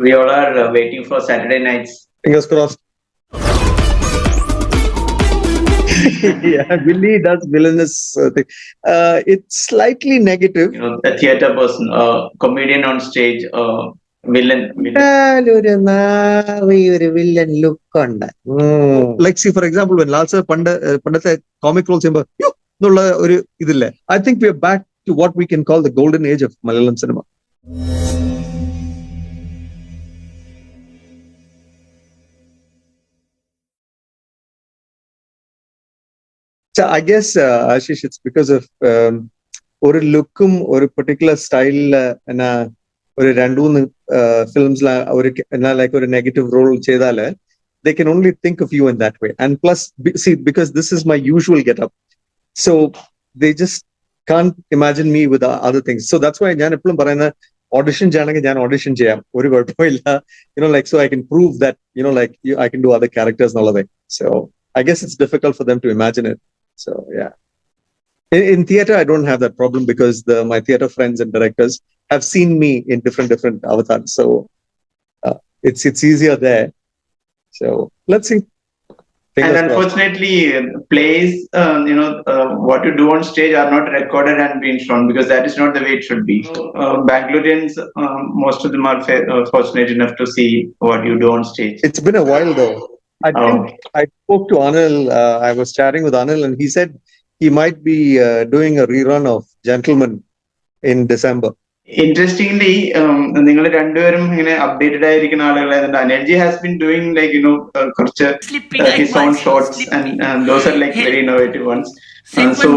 We all are waiting for Saturday nights. Fingers crossed. Yeah, Willie does villainous thing. It's slightly negative. A theater person, a comedian on stage, a villain. ഒരു villain look ഉണ്ട്. Like see for example when Lal sir പണ്ടത്തെ comic roles ചെയ്യുമ്പോൾ എന്നുള്ള ഒരു ഇതില്ലേ. I think we are back to what we can call the golden age of Malayalam cinema. So I guess Ashish, it's because of ഒരു ലുക്കും ഒരു particular സ്റ്റൈലില് എന്നാ ഒരു രണ്ടു മൂന്ന് ഫിലിംസിൽ ഒരു എന്നാ ലൈക്ക് ഒരു നെഗറ്റീവ് റോൾ ചെയ്താല് they can only think of you in that way. And plus, see, because this is my usual get-up, so they just can't imagine me with other things. So that's why ഞാൻ എപ്പോഴും പറയുന്ന audition ചെയ്യണമെങ്കിൽ ഞാൻ audition ചെയ്യാം, ഒരു കുഴപ്പമില്ല, like so I can prove that like I can do other characters എന്നുള്ളത്. So I guess it's difficult for them to imagine it. So yeah, in theater I don't have that problem because my theater friends and directors have seen me in different avatars, so it's easier there. So let's see. And unfortunately, plays, what you do on stage are not recorded and being shown because that is not the way it should be. Bangaloreans, most of them are fortunate enough to see what you do on stage. It's been a while though. I think I spoke to Anil. I was chatting with Anil, and he said he might be doing a rerun of Gentleman in December. Interestingly, നിങ്ങൾ രണ്ടുപേരും ഇങ്ങനെ updated ആയിരിക്കുന്ന ആളുകളായതുകൊണ്ട് Energy has been doing like his own shorts and those are like very innovative ones. So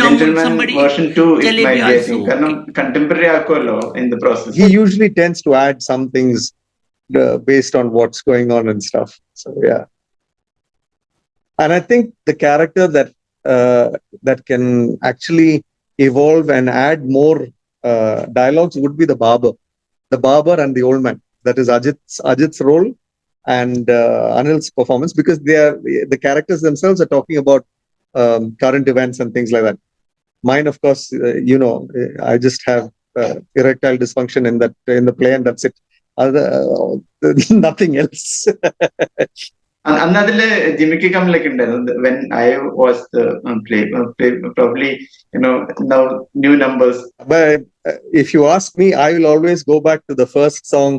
Gentleman version 2 it might be, I think, കാരണം contemporary ആക്കുമല്ലോ in the process. He usually tends to add some things based on what's going on and stuff. So yeah, and I think the character that can actually evolve and add more dialogues would be the barber and the old man. That is Ajit's role and Anil's performance, because the characters themselves are talking about current events and things like that. Mine, of course, I just have erectile dysfunction in the play, and that's it. Nothing else. Another gimmicky come like when I was the play probably now new numbers. But if you ask me, I will always go back to the first song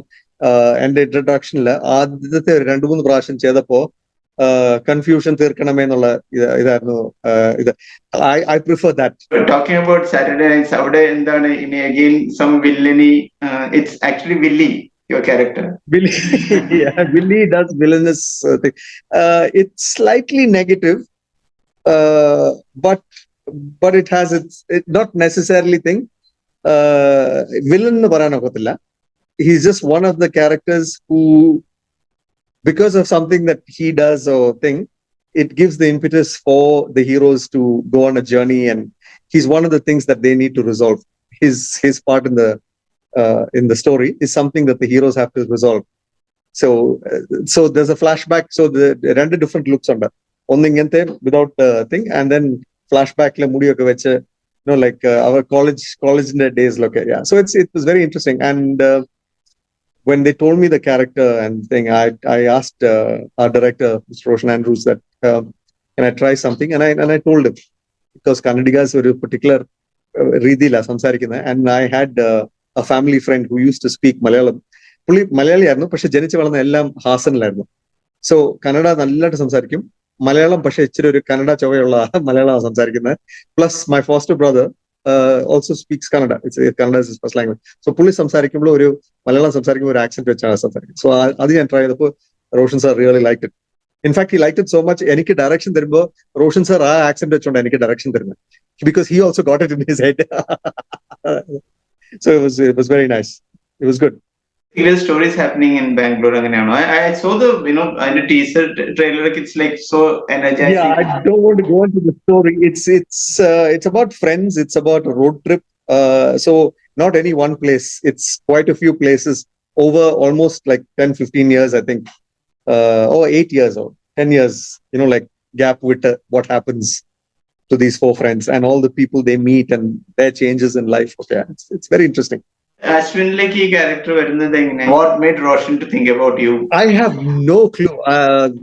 and the introduction la ആദ്യത്തെ രണ്ട് മൂന്ന് പ്രാവശ്യം ചെയ്തപ്പോ confusion തീർക്കണമേ എന്നുള്ള ഇതായിരുന്നു ഇത്. I prefer that. Talking about Saturday nights, അവിടെ എന്താണ് ഇനി again some villainy, it's actually Willie, your character. Willie, yeah, Willie does villainous thing. It's slightly negative, but it has its not necessarily thing. Villain nu parayanokkathilla. He's just one of the characters who, because of something that he does or thing, it gives the impetus for the heroes to go on a journey, and he's one of the things that they need to resolve. His part in the story is something that the heroes have to resolve. So there's a flashback. So the two different looks on that. One ingante without thing, and then flashback le mudiyokke veche, like our college in the days look. Yeah. So it was very interesting. And when they told me the character and thing, I asked our director, Mr. RosshanAndrews, that can I try something, and I told him, because Kannadigas were a particular reedila samsarikkunna, and I had a family friend who used to speak Malayalam. പുള്ളി മലയാളിയായിരുന്നു, പക്ഷെ ജനിച്ചു വളർന്ന എല്ലാം ഹാസനിലായിരുന്നു. So Kannada നല്ലതായിട്ട് സംസാരിക്കും, മലയാളം പക്ഷെ ഇച്ചിരി ഒരു കന്നഡ ചൊവ്വയുള്ള മലയാളമാണ് സംസാരിക്കുന്നത്. Plus my foster brother also speaks Kannada. Kannada is first language. So പുള്ളി സംസാരിക്കുമ്പോൾ ഒരു മലയാളം സംസാരിക്കുമ്പോൾ ഒരു ആക്സെന്റ് വെച്ചാണ് സംസാരിക്കുന്നത്. സോ അത് ഞാൻ ട്രൈ ചെയ്തപ്പോൾ Roshan sir really like it. In fact he like it so much, എനിക്ക് ഡയറക്ഷൻ തരുമ്പോൾ റോഷൻ സാർ ആ ആക്സെന്റ് വെച്ചോണ്ട് എനിക്ക് ഡയറക്ഷൻ തരുന്നത്, because he also got it in his head. So it was very nice. It was good. Real stories happening in Bangalore. I saw the in a teaser trailer. It's like so energizing. Yeah, I don't want to go into the story. It's about friends. It's about a road trip. So not any one place. It's quite a few places over almost like 10-15 years, I think, or 8 years or 10 years. Like gap with what happens to these four friends and all the people they meet and their changes in life. Okay, it's very interesting. അശ്വിനിലേക്ക് ഈ character വരുന്നത് എങ്ങനെ? What made Roshan to think about you? I have no clue.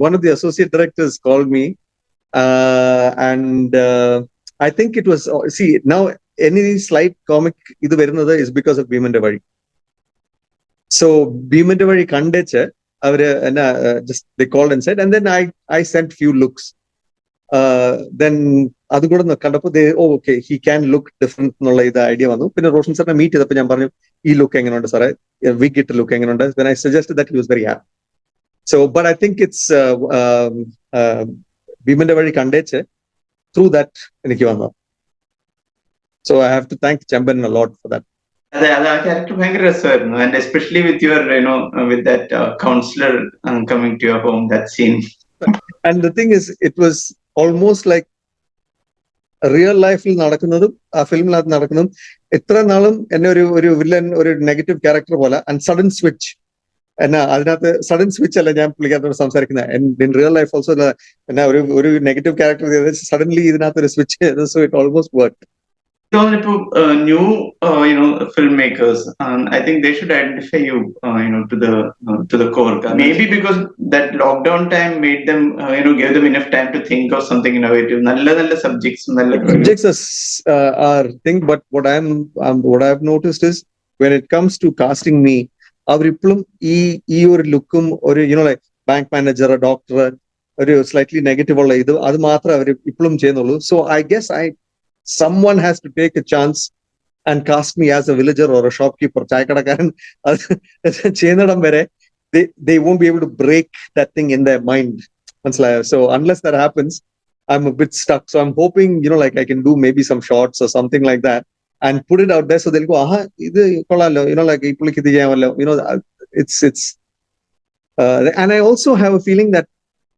One of the associate directors called me, and I think it was. See, now any slight comic idu varunada is because of Bhimante Vazhi. So Bhimante Vazhi kandeche avare just they called and said, and then I sent few looks. Then അത് കൂടെ കണ്ടപ്പോൾ okay he can look different എന്നുള്ള ഇത് idea വന്നു. പിന്നെ റോഷൻ സാറിനെ meet ചെയ്തപ്പോൾ ഞാൻ പറഞ്ഞു ഈ ലുക്ക് എങ്ങനെയുണ്ട് സാറേ, വിഗ് ഇട്ട് ലുക്ക് എങ്ങനെയുണ്ട്. then I suggested that he was very happy. So but I think it's ഭീമന്റെ വഴി കണ്ടേച്ച് through that എനിക്ക് വന്നു. So I have to thank Chamban a lot for that. അതെ, അത് ആ ക്യാരക്ടർ ഭയങ്കര രസമായിരുന്നു. And especially with your with that councillor coming to your home, that scene. And the thing is, it was almost like real ലൈഫിൽ നടക്കുന്നതും ആ ഫിലിമിനകത്ത് നടക്കുന്നതും. എത്ര നാളും എന്നെ ഒരു വില്ലൻ, ഒരു നെഗറ്റീവ് ക്യാരക്ടർ പോലെ, ആൻഡ് സഡൻ സ്വിച്ച്. എന്നാ അതിനകത്ത് സഡൻ സ്വിച്ച് അല്ല ഞാൻ പുള്ളിക്കാരനോട് സംസാരിക്കുന്നത്. ഇൻ റിയൽ ലൈഫ് ഓൾസോ എന്നാ ഒരു നെഗറ്റീവ് ക്യാരക്ടർ സഡൻലി ഇതിനകത്ത് ഒരു സ്വിച്ച് ചെയ്ത്. So it almost work. New filmmakers, I think they should identify you to the core. Maybe because that lockdown time made them gave them enough time to think of something innovative. Nalla subjects are thing, but what I've noticed is when it comes to casting me, avrippulum ee or lookum or like bank manager, a doctor, or slightly negative ulla idu adu maatra avaru ippulum cheynullu. So I guess someone has to take a chance and cast me as a villager or a shopkeeper. ചായക്കടക്കാരൻ ചെയ്യുന്നിടം വരെ they won't be able to break that thing in their mind. So unless that happens, I'm a bit stuck. So I'm hoping like I can do maybe some shots or something like that and put it out there so they'll go, aha, idu kollalo, like ipuliki idu cheyavallo. It's and I also have a feeling that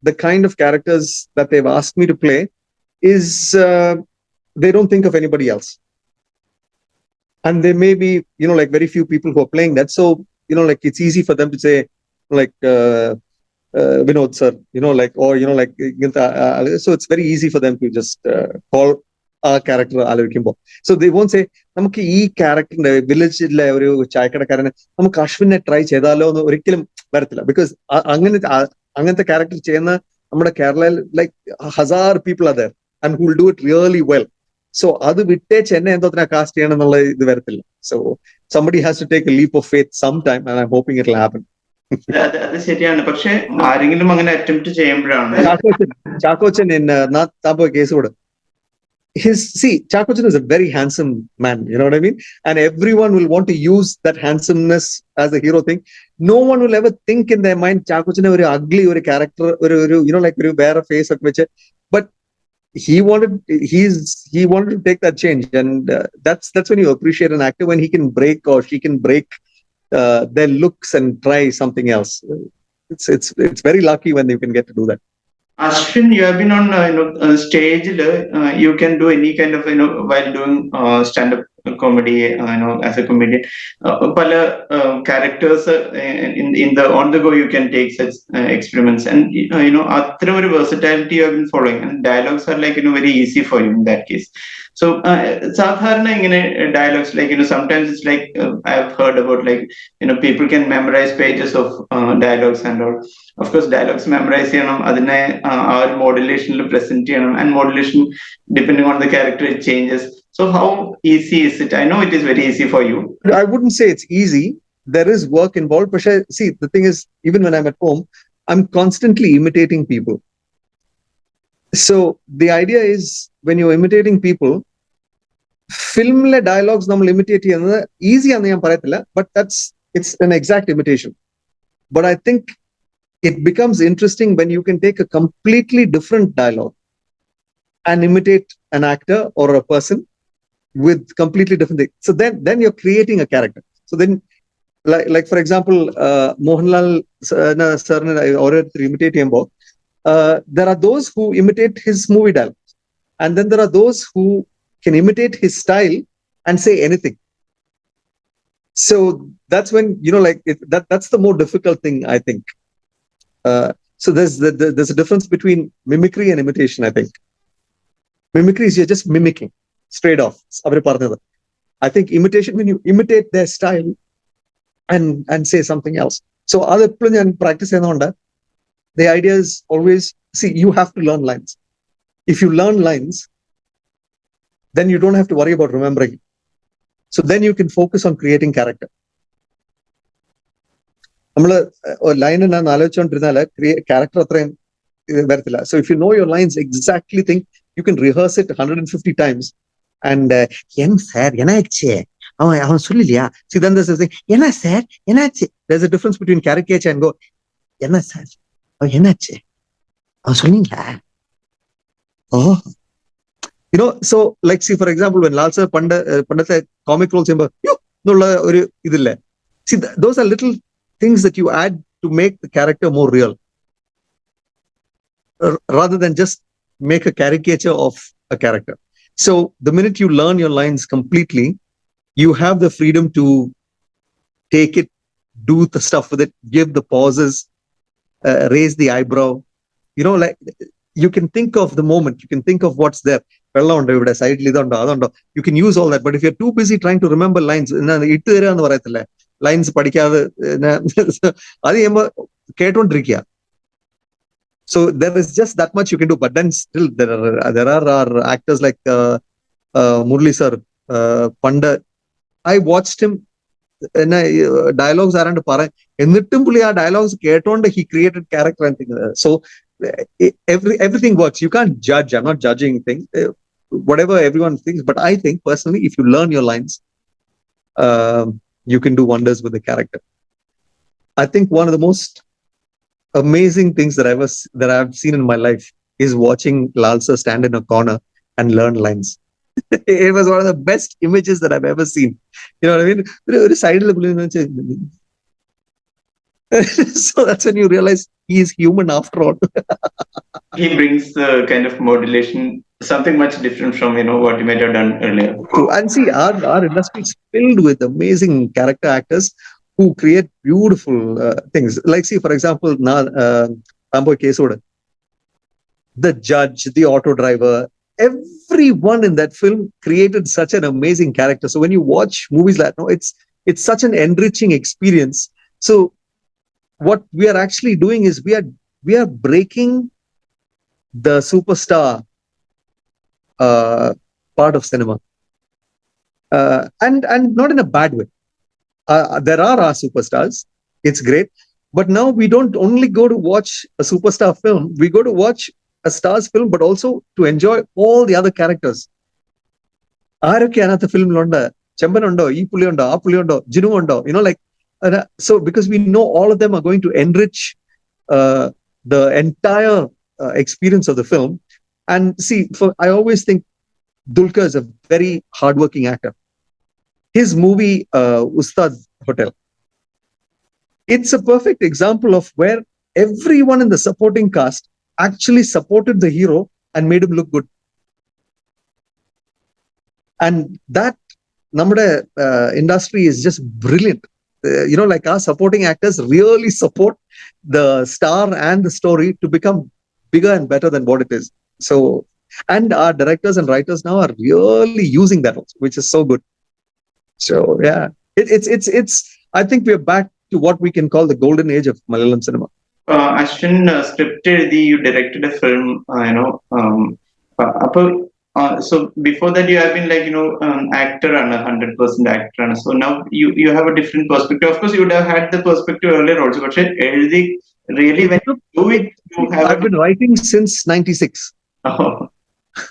the kind of characters that they've asked me to play is they don't think of anybody else, and there may be like very few people who are playing that. So like it's easy for them to say like Vinod sir, like, or like so it's very easy for them to just call a character ആലോചിക്കുമ്പോൾ. So they won't say നമുക്ക് ഈ ക്യാരക്ടറിന്റെ വില്ലേജിലെ ഒരു ചായക്കടക്കാരനെ നമുക്ക് അശ്വിനെ try ചെയ്താലോ എന്ന് ഒരിക്കലും വരത്തില്ല. ബിക്കോസ് അങ്ങനത്തെ ക്യാരക്ടർ ചെയ്യുന്ന നമ്മുടെ കേരളയിൽ like 1,000 people are there and who will do it really well. So അത് വിട്ടേച്ച് എന്നെ എന്തോത്തിനാ കാസ്റ്റ് ചെയ്യണം എന്നുള്ള ഇത് വരത്തില്ല. So somebody has to take a leap of faith sometime, and I'm hoping it will happen. അത് ശരിയാണ്. പക്ഷെ ആരെങ്കിലും അങ്ങനെ അറ്റംപ്റ്റ് ചെയ്യുമ്പോഴാണ് ചാക്കോച്ചൻ താമ്പോ കേസ് കൂടെ Chakochan is a very handsome man, you know what I mean? And everyone will want to use that handsomeness as a hero thing. No one will ever think in their mind Chakochan is a ugly or a character or like wear a face of which, but he wanted to take that change, and that's when you appreciate an actor, when he can break or she can break their looks and try something else. It's very lucky when you can get to do that. Ashvin, you have been on stage. You can do any kind of while doing stand-up comedy, as a comedian. Pala characters in the on the go you can take such experiments, and athra oru versatility you have been following, and dialogues are like very easy for you in that case. So sadharana dialogues, like sometimes it's like I have heard about like people can memorize pages of dialogues and all. Of course dialogues memorize ചെയ്യണം, അതിനെ ആ ഒരു മോഡുലേഷനിൽ present ചെയ്യണം, and modulation depending on the character it changes. So how easy is it? I know it is very easy for you. I wouldn't say it's easy. There is work involved. But see, the thing is, even when I'm at home, I'm constantly imitating people. So the idea is, when you're imitating people, filmle dialogues നമ്മൾ imitate ചെയ്യുന്നത് easy ആണെന്ന് ഞാൻ പറയത്തില്ല, but it's an exact imitation. But I think it becomes interesting when you can take a completely different dialogue and imitate an actor or a person with completely different things. So then you're creating a character. So then, like for example, Mohanlal sir or imitate himbo. There are those who imitate his movie dialogue, and then there are those who can imitate his style and say anything. So that's when like that's the more difficult thing, I think. So there's a difference between mimicry and imitation, I think. Mimicry is you're just mimicking straight off. I think imitation, when you imitate their style and say something else. So other practice, the idea is always, see, you have to learn lines. If you learn lines, then you don't have to worry about remembering. So then you can focus on creating character. നമ്മള് line ഞാൻ ആലോചിച്ചോണ്ടിരുന്നാല് character അത്രയും വരത്തില്ല. So if you know your lines exactly, think you can rehearse it 150 times and sir enache avan solliliya, see then there's this ena sir enache, there's a difference between caricature and go ena sir enache avan sollingla. Oh, you know, so like see for example when Lal sir pandate comic roles cheyumbo yo ennulla oru idille, see those are little things that you add to make the character more real, rather than just make a caricature of a character. So the minute you learn your lines completely, you have the freedom to take it, do the stuff with it, give the pauses, raise the eyebrow, you know, like you can think of the moment, you can think of what's there. You can use all that, but if you're too busy trying to remember lines, lines പഠിക്കാതെ അത് ചെയ്യുമ്പോ കേട്ടോണ്ടിരിക്കുക. So there is just that much you can do, but then still there are actors like Murli sir. Panda, I watched him in dialogues around para എന്നിട്ടും പുള്ളി ആ dialogues കേട്ടോണ്ട് he created character and things. So everything works. You can't judge. I'm not judging anything, whatever everyone thinks, but I think personally if you learn your lines, you can do wonders with the character. I think one of the most amazing things that I've seen in my life is watching Lal sir stand in a corner and learn lines. It was one of the best images that I've ever seen. You know what I mean? So that's when you realize he is human after all. He brings the kind of modulation, something much different from what you might have done earlier. And see, our industry is filled with amazing character actors who create beautiful things. Like, see, for example, Ramboy Kesoda, the judge, the auto driver, everyone in that film created such an amazing character. So when you watch movies like that, it's such an enriching experience. So what we are actually doing is we are breaking the superstar part of cinema, and not in a bad way. There are our superstars, it's great, but now we don't only go to watch a superstar film, we go to watch a star's film, but also to enjoy all the other characters. Aarokku anatha film londa Chemban undo, ee pulli undo, aa pulli undo, Jinu undo, you know, like so because we know all of them are going to enrich the entire experience of the film. And see, I always think Dulquer is a very hardworking actor. His movie Ustad Hotel, it's a perfect example of where everyone in the supporting cast actually supported the hero and made him look good. And that നമ്മുടെ industry is just brilliant. You know, like our supporting actors really support the star and the story to become bigger and better than what it is. So, and our directors and writers now are really using that also, which is so good. So yeah, it's I think we're back to what we can call the golden age of Malayalam cinema. Ashvin, scripted you directed a film, so before that you have been like an actor and 100% actor, and so now you have a different perspective. Of course you would have had the perspective earlier also, but really when you do it, you have I've been writing since 96. Oh.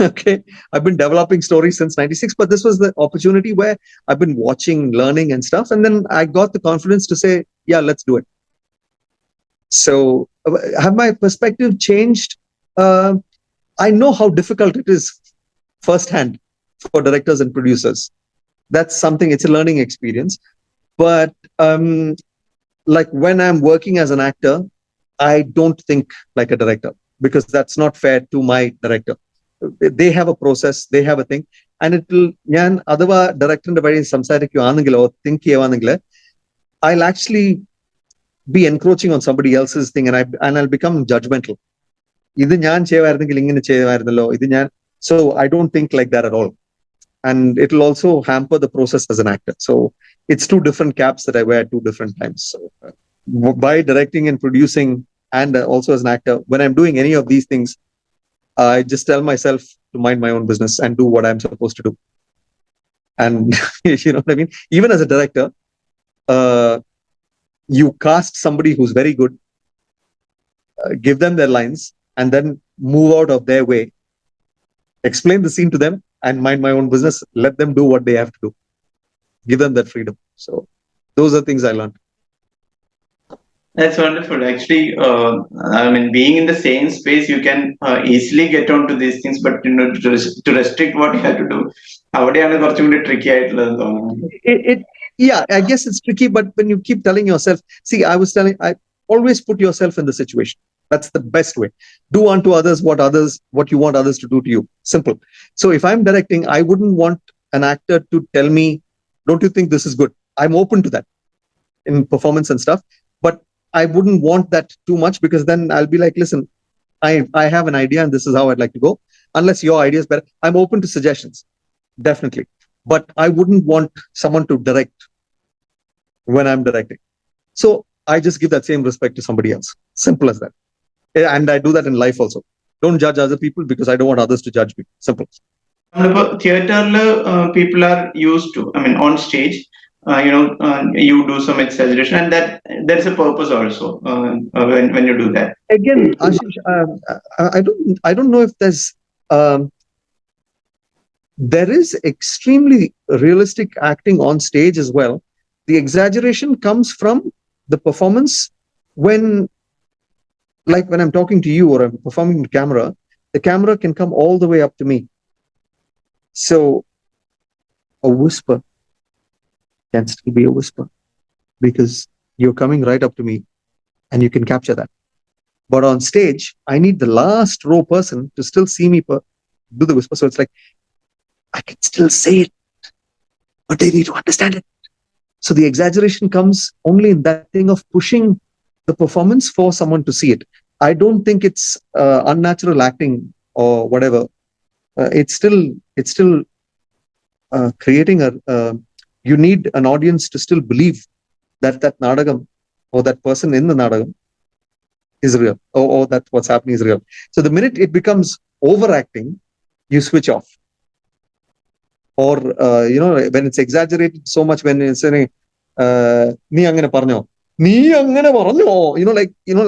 Okay, I've been developing stories since 96, but this was the opportunity where I've been watching, learning and stuff, and then I got the confidence to say, yeah, let's do it. So have my perspective changed? I know how difficult it is firsthand for directors and producers. That's something, it's a learning experience. But like when I'm working as an actor, I don't think like a director, because that's not fair to my director. They have a process, they have a thing, and it will, ഞാൻ അഥവാ ഡയറക്ടറിന്റെ വഴി സംസാരിക്കുകയാണെങ്കിലോ think ചെയ്യുവാണെങ്കില് I'll actually be encroaching on somebody else's thing, and I'll become judgmental. ഇത് ഞാൻ ചെയ്യുമായിരുന്നെങ്കിൽ ഇങ്ങനെ ചെയ്യുമായിരുന്നല്ലോ, ഇത് ഞാൻ. So I don't think like that at all. and it'll also hamper the process as an actor. So it's two different caps that I wear at two different times. So by directing and producing, and also as an actor, when I'm doing any of these things, I just tell myself to mind my own business and do what I'm supposed to do. And you know what I mean? Even as a director, you cast somebody who's very good, give them their lines, and then move out of their way, explain the scene to them, and mind my own business. Let them do what they have to do. Give them that freedom. So those are things I learned. That's wonderful. Actually, I mean, being in the same space, you can easily get onto these things, but to restrict what you have to do, അവിടെയാണ് കുറച്ചും കൂടി tricky ആയിട്ടുള്ളതെന്ന് തോന്നുന്നു. Yeah, I guess it's tricky, but when you keep telling yourself, see, I always put yourself in the situation. That's the best way. Do unto others what you want others to do to you. Simple. So if I'm directing, I wouldn't want an actor to tell me, don't you think this is good? I'm open to that in performance and stuff, but I wouldn't want that too much, because then I'll be like, listen, I have an idea and this is how I'd like to go. Unless your idea is better, I'm open to suggestions, definitely. But I wouldn't want someone to direct when I'm directing. So I just give that same respect to somebody else. Simple as that. And I do that in life also. Don't judge other people because I don't want others to judge me. Simple. Theatre people are used to, I mean, on stage, you do some exaggeration, and that there's a purpose also when you do that. Again, Ashish, I don't know if there is extremely realistic acting on stage as well. The exaggeration comes from the performance when I'm talking to you or I'm performing in camera, the camera can come all the way up to me. So a whisper can still be a whisper because you're coming right up to me and you can capture that. But on stage, I need the last row person to still see me do the whisper. So it's like, I can still say it, but they need to understand it. So the exaggeration comes only in that thing of pushing the performance for someone to see it. I don't think it's unnatural acting or whatever. It's still creating you need an audience to still believe that nadagam or that person in the nadagam is real, or that what's happening is real. So the minute it becomes overacting, you switch off. Or when it's exaggerated so much, when it's saying nee angane parnyo, I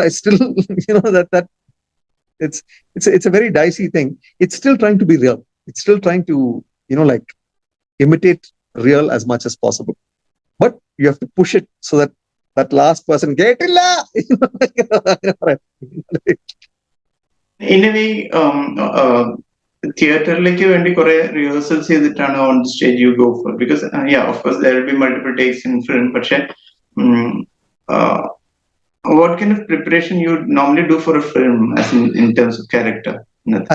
still that it's a very dicey thing. It's still trying to be real. It's still trying to imitate real as much as possible, but you have to push it so that last person get illa. In a way, theaterലേക്ക് വേണ്ടി കുറെ rehearsals ചെയ്തിട്ടാണ് on stage you go for, because of course there will be multiple takes in film, പക്ഷെ what kind of preparation you normally do for a film as in terms of character?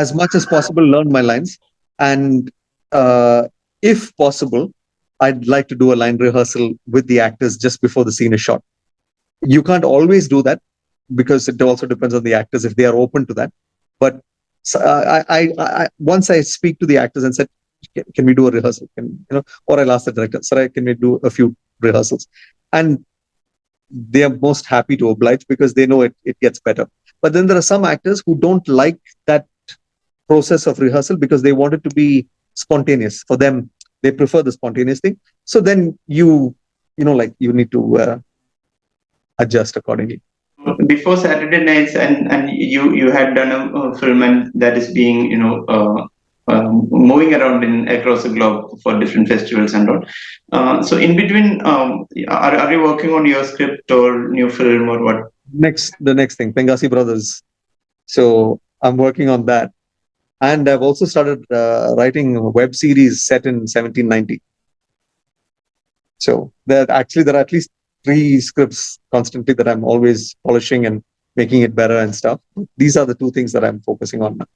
As much as possible, learn my lines, and if possible, I'd like to do a line rehearsal with the actors just before the scene is shot. You can't always do that because it also depends on the actors if they are open to that. But I once I speak to the actors and said, can we do a rehearsal? Or I'll ask the director, sir, can we do a few rehearsals? And they are most happy to oblige because they know it gets better. But then there are some actors who don't like that process of rehearsal because they want it to be spontaneous. For them, they prefer the spontaneous thing. So then you need to adjust accordingly. Before Saturday Nights, and you had done a film and that is being moving around across the globe for different festivals and all. So in between, are you working on your script or new film or what? The next thing, Thenkashi Brothers. So I'm working on that, and I've also started writing a web series set in 1790. So there are at least 3 scripts constantly that I'm always polishing and making it better and stuff. These are the 2 things that I'm focusing on now.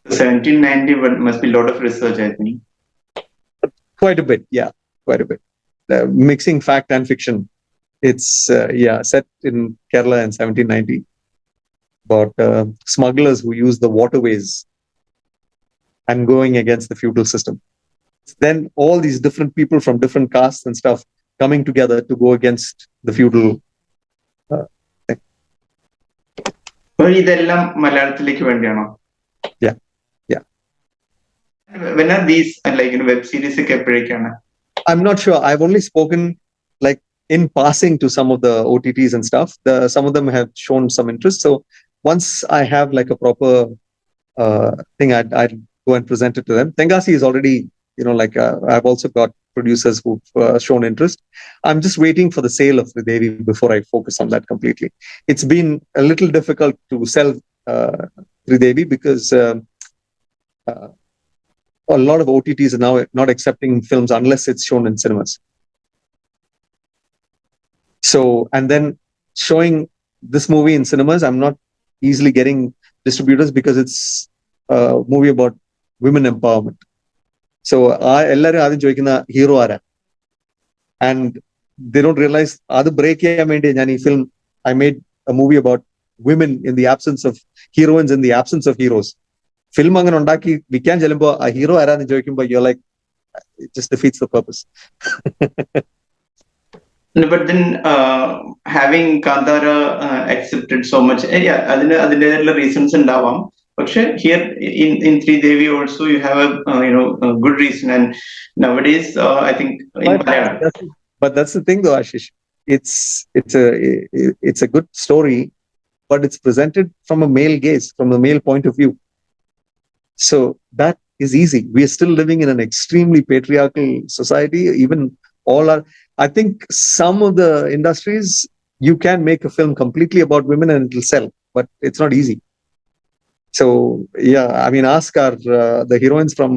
1790 must be a lot of research, I think. Quite a bit, yeah, quite a bit. Mixing fact and fiction. It's set in Kerala in 1790 about smugglers who use the waterways and going against the feudal system. Then all these different people from different castes and stuff coming together to go against the feudal thing. അപ്പോൾ ഇതെല്ലാം മലയാളത്തിലേക്ക് വേണ്ടിയാണോ? Yeah. When are these web series ഒക്കെ എപ്പോഴേക്കാണ്? I'm not sure. I've only spoken like in passing to some of the OTTs and stuff. Some of them have shown some interest. So once I have like a proper thing, I'd go and present it to them. Thenkashi is already, I've also got producers who've shown interest. I'm just waiting for the sale of the Devi before I focus on that completely. It's been a little difficult to sell Devi because a lot of OTTs are now not accepting films unless it's shown in cinemas. So, and then showing this movie in cinemas, I'm not easily getting distributors because it's a movie about women empowerment. So, ellarum adum choikkunna hero ara, and they don't realize adu break cheyan vendi njan ee film I made a movie about women in the absence of heroines, in the absence of heroes. Film അങ്ങനെ ഉണ്ടാക്കി വിൽക്കാൻ ചെല്ലുമ്പോൾ ആ hero ആരാന്ന് ചോദിക്കുമ്പോൾ you're like, it just defeats the purpose. No, but then having Kantara accepted so much, അതിന്റെ reasons ഉണ്ടാവാം. പക്ഷെ here in Three Devi also you have a good reason, and nowadays I think in Malayalam. But that's the thing though, Ashish. It's a good story, but it's presented from a male gaze, from a male point of view. So that is easy. We are still living in an extremely patriarchal society. Even I think some of the industries, you can make a film completely about women and it will sell, but it's not easy. So yeah, I mean, ask the heroines from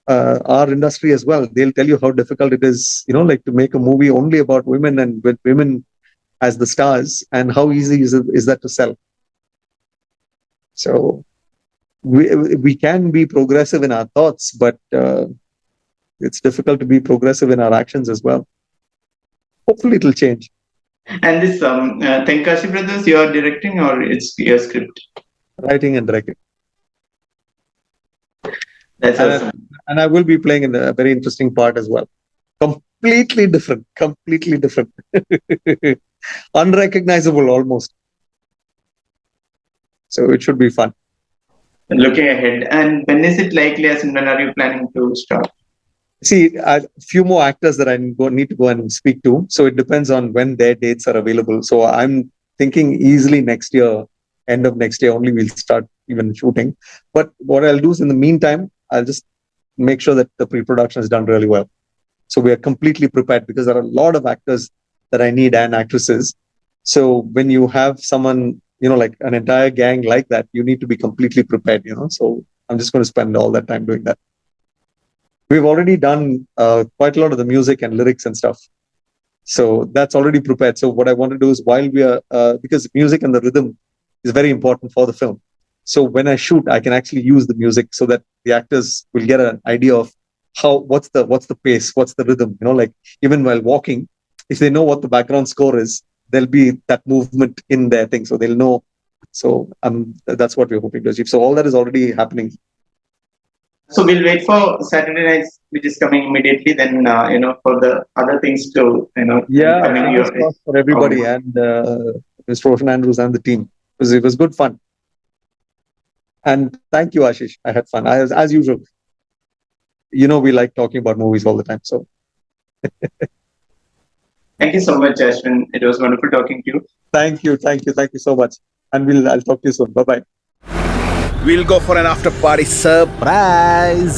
our industry as well. They'll tell you how difficult it is, to make a movie only about women and with women as the stars, and how easy is that to sell. So we can be progressive in our thoughts, but it's difficult to be progressive in our actions as well. Hopefully it will change. And this Thenkashi Brothers, you are directing or it's your script? Writing and directing. That's awesome. And I will be playing in a very interesting part as well. Completely different. Unrecognizable almost. So it should be fun. Looking ahead. And when is it likely, as in when are you planning to start? See, a few more actors that I need to go and speak to. So it depends on when their dates are available. So I'm thinking easily next year, end of next year only we'll start even shooting. But what I'll do is in the meantime, I'll just make sure that the pre-production is done really well. So we are completely prepared because there are a lot of actors that I need and actresses. So when you have someone, like an entire gang like that, you need to be completely prepared, So I'm just going to spend all that time doing that. We've already done quite a lot of the music and lyrics and stuff. So that's already prepared. So what I want to do is while we are, because music and the rhythm is very important for the film. So when I shoot, I can actually use the music so that the actors will get an idea of what's the pace, what's the rhythm, like even while walking, if they know what the background score is, there'll be that movement in their thing. So they'll know. So that's what we're hoping to achieve. So all that is already happening. So we'll wait for Saturday nights, which is coming immediately. Then, for the other things to, coming your way. For everybody and Mr. RosshanAndrews and the team. It was good fun. And thank you, Ashish. I had fun. As usual. We like talking about movies all the time. So. Thank you so much, Ashvin. It was wonderful talking to you. Thank you so much. And I'll talk to you soon. Bye-bye. We'll go for an after party surprise.